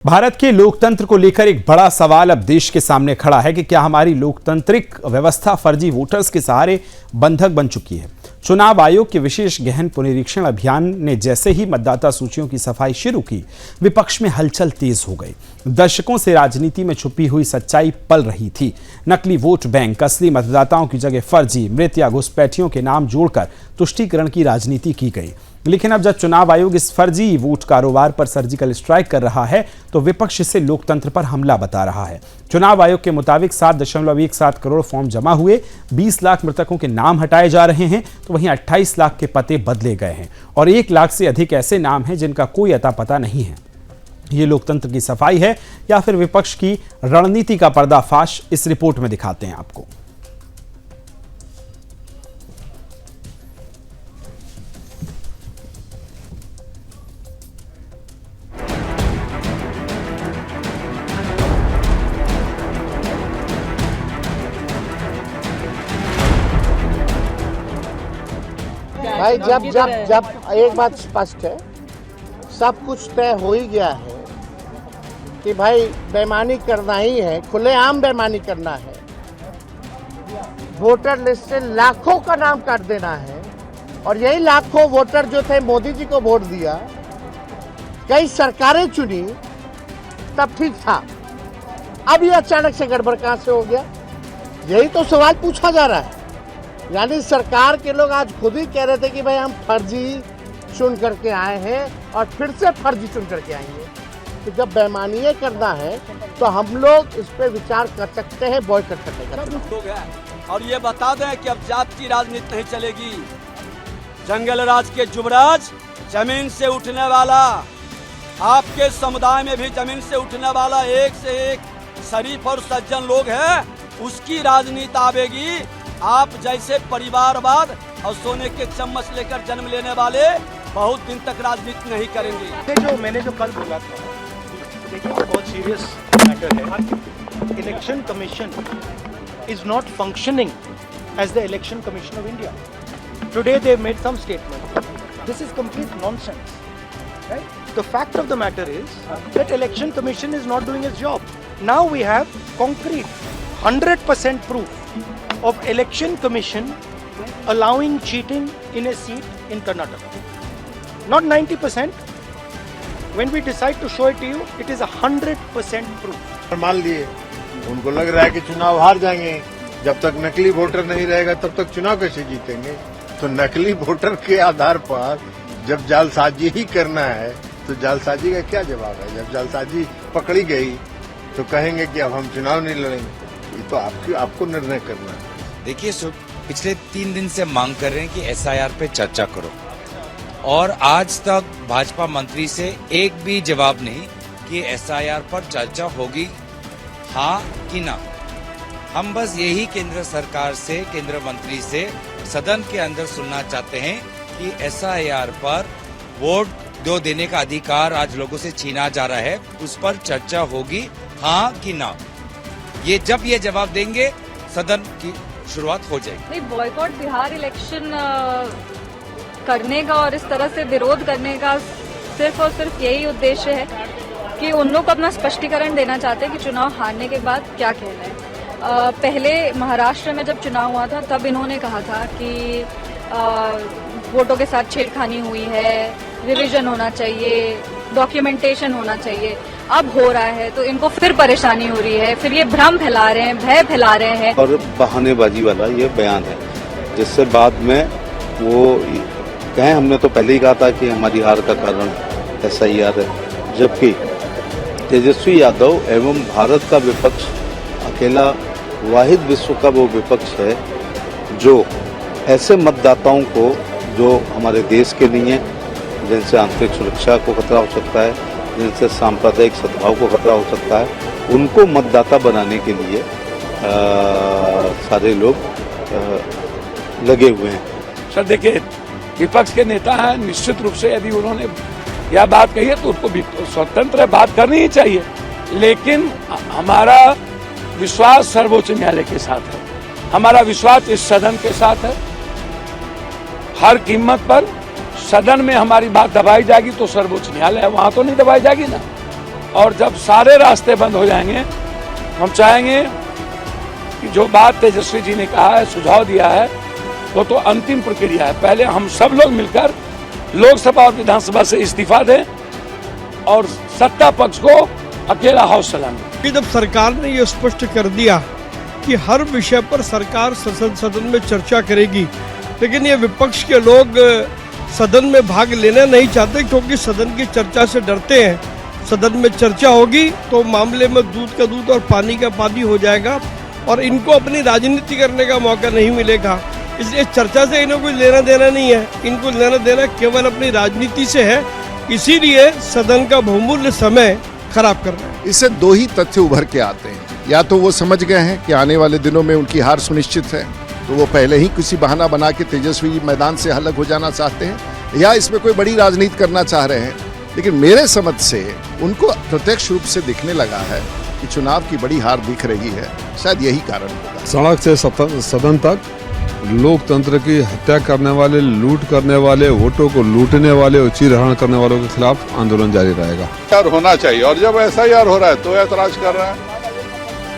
भारत के लोकतंत्र को लेकर एक बड़ा सवाल अब देश के सामने खड़ा है कि क्या हमारी लोकतांत्रिक व्यवस्था फर्जी वोटर्स के सहारे बंधक बन चुकी है। चुनाव आयोग के विशेष गहन पुनरीक्षण अभियान ने जैसे ही मतदाता सूचियों की सफाई शुरू की, विपक्ष में हलचल तेज हो गई। दशकों से राजनीति में छुपी हुई सच्चाई पल रही थी। नकली वोट बैंक, असली मतदाताओं की जगह फर्जी, मृत या घुसपैठियों के नाम जोड़कर तुष्टीकरण की राजनीति की गई। लेकिन अब जब चुनाव आयोग इस फर्जी वोट कारोबार पर सर्जिकल स्ट्राइक कर रहा है, तो विपक्ष इसे लोकतंत्र पर हमला बता रहा है। चुनाव आयोग के मुताबिक 7.17 करोड़ फॉर्म जमा हुए, 20 लाख मृतकों के नाम हटाए जा रहे हैं, तो वहीं 28 लाख के पते बदले गए हैं और 1 लाख से अधिक ऐसे नाम हैं जिनका कोई अता पता नहीं है। ये लोकतंत्र की सफाई है या फिर विपक्ष की रणनीति का पर्दाफाश, इस रिपोर्ट में दिखाते हैं आपको। भाई जब एक बात स्पष्ट है, सब कुछ तय हो ही गया है कि भाई बेईमानी करना ही है, खुलेआम बेईमानी करना है। वोटर लिस्ट से लाखों का नाम काट देना है और यही लाखों वोटर जो थे मोदी जी को वोट दिया, कई सरकारें चुनी, तब ठीक था। अब ये अचानक से गड़बड़ कहां से हो गया, यही तो सवाल पूछा जा रहा है। यानी सरकार के लोग आज खुद ही कह रहे थे कि भाई हम फर्जी चुन करके आए हैं और फिर से फर्जी चुन करके आएंगे। तो जब बेईमानी करना है तो हम लोग इस पे विचार कर सकते हैं, बॉयकॉट करने। और ये बता दें कि अब जात की राजनीति नहीं चलेगी। जंगल राज के युवराज, जमीन से उठने वाला, आपके समुदाय में भी जमीन से उठने वाला एक से एक शरीफ और सज्जन लोग हैं, उसकी राजनीति आवेगी। आप जैसे परिवारवाद और सोने के चम्मच लेकर जन्म लेने वाले बहुत दिन तक राजनीति नहीं करेंगे। मैंने जो कल बोला था, देखिए बहुत सीरियस मैटर है। Election commission is not functioning as the election commission of India. Today they made some statement, this is complete nonsense, right? The fact of the matter is that election commission is not doing its job. Now we have concrete 100% proof of election commission allowing cheating in a seat in Karnataka. Not 90%. When we decide to show it to you, it is 100% proof. मान लिए उनको लग रहा है कि चुनाव हार जाएंगे, जब तक नकली वोटर नहीं रहेगा तब तक चुनाव कैसे जीतेंगे। तो नकली वोटर के आधार पर जब जालसाजी ही करना है तो जालसाजी का क्या जवाब है। जब जालसाजी पकड़ी गई तो कहेंगे कि अब हम चुनाव नहीं लड़ेंगे। ये तो आपको निर्णय करना है। देखिए, पिछले 3 दिन से मांग कर रहे हैं कि एसआईआर पे चर्चा करो, और आज तक भाजपा मंत्री से एक भी जवाब नहीं कि एसआईआर पर चर्चा होगी हाँ कि ना। हम बस यही केंद्र सरकार से, केंद्र मंत्री से सदन के अंदर सुनना चाहते हैं कि एसआईआर पर वोट जो देने का अधिकार आज लोगों से छीना जा रहा है, उस पर चर्चा होगी हाँ कि ना। जब ये जवाब देंगे, सदन की शुरुआत हो जाएगी। नहीं, बॉयकॉट बिहार इलेक्शन करने का और इस तरह से विरोध करने का सिर्फ और सिर्फ यही उद्देश्य है कि उन लोग को अपना स्पष्टीकरण देना चाहते हैं कि चुनाव हारने के बाद क्या कहना है। पहले महाराष्ट्र में जब चुनाव हुआ था, तब इन्होंने कहा था कि वोटों के साथ छेड़खानी हुई है, रिवीजन होना चाहिए, डॉक्यूमेंटेशन होना चाहिए। अब हो रहा है तो इनको फिर परेशानी हो रही है, फिर ये भ्रम फैला रहे हैं, भय फैला रहे हैं। और बहानेबाजी वाला ये बयान है, जिससे बाद में वो कहें हमने तो पहले ही कहा था कि हमारी हार का कारण एसआईआर है। जबकि तेजस्वी यादव एवं भारत का विपक्ष अकेला वाहिद विश्व का वो विपक्ष है जो ऐसे मतदाताओं को, जो हमारे देश के नहीं है, जिनसे आंतरिक सुरक्षा को खतरा हो सकता है, जिनसे सांप्रदायिक सद्भाव को खतरा हो सकता है, उनको मतदाता बनाने के लिए सारे लोग लगे हुए हैं। सर देखिए, विपक्ष के नेता हैं, निश्चित रूप से यदि उन्होंने यह बात कही है तो उनको भी स्वतंत्र बात करनी ही चाहिए, लेकिन हमारा विश्वास सर्वोच्च न्यायालय के साथ है, हमारा विश्वास इस सदन के साथ है। हर कीमत पर सदन में हमारी बात दबाई जाएगी तो सर्वोच्च न्यायालय है, वहां तो नहीं दबाई जाएगी ना। और जब सारे रास्ते बंद हो जाएंगे, हम चाहेंगे कि जो बात तेजस्वी जी ने कहा है, सुझाव दिया है, वो तो अंतिम प्रक्रिया है। पहले हम सब लोग मिलकर लोकसभा और विधानसभा से इस्तीफा दें और सत्ता पक्ष को अकेला हाउस चलाएं। कि जब सरकार ने ये स्पष्ट कर दिया कि हर विषय पर सरकार सदन में चर्चा करेगी, लेकिन ये विपक्ष के लोग सदन में भाग लेना नहीं चाहते क्योंकि सदन की चर्चा से डरते हैं। सदन में चर्चा होगी तो मामले में दूध का दूध और पानी का पानी हो जाएगा और इनको अपनी राजनीति करने का मौका नहीं मिलेगा। इसलिए चर्चा से इन्हें कोई लेना देना नहीं है, इनको लेना देना केवल अपनी राजनीति से है। इसीलिए सदन का बहुमूल्य समय खराब कर रहे हैं। इससे दो ही तथ्य उभर के आते हैं, या तो वो समझ गए हैं कि आने वाले दिनों में उनकी हार सुनिश्चित है, तो वो पहले ही किसी बहाना बना के तेजस्वी जी मैदान से अलग हो जाना चाहते हैं, या इसमें कोई बड़ी राजनीति करना चाह रहे हैं। लेकिन मेरे समझ से उनको प्रत्यक्ष रूप से दिखने लगा है कि चुनाव की बड़ी हार दिख रही है, शायद यही कारण होगा। सड़क से सदन तक लोकतंत्र की हत्या करने वाले, लूट करने वाले, वोटों को लूटने वाले और चीरहरण करने वालों के खिलाफ आंदोलन जारी रहेगा। होना चाहिए, और जब एसआईआर हो रहा है तो ऐतराज कर रहे हैं।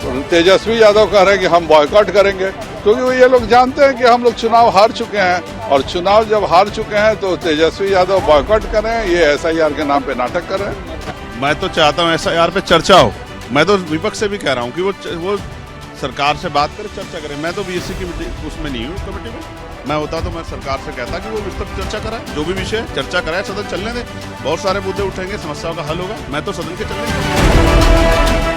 तो तेजस्वी यादव कह रहे हैं कि हम बॉयकॉट करेंगे, क्योंकि ये लोग जानते हैं कि हम लोग चुनाव हार चुके हैं, और चुनाव जब हार चुके हैं तो तेजस्वी यादव बॉयकॉट करें, ये एसआईआर के नाम पे नाटक कर रहे हैं। मैं तो चाहता हूँ एसआईआर पे चर्चा हो। मैं तो विपक्ष से भी कह रहा हूँ कि वो सरकार से बात करें, चर्चा करें। मैं तो बीएससी की उसमें नहीं हूँ, कमेटी में। मैं होता तो मैं सरकार से कहता कि वो इस पर चर्चा कराए, जो भी विषय चर्चा कराए, सदन चलने दें। बहुत सारे मुद्दे उठेंगे, समस्याओं का हल होगा। मैं तो सदन के चलने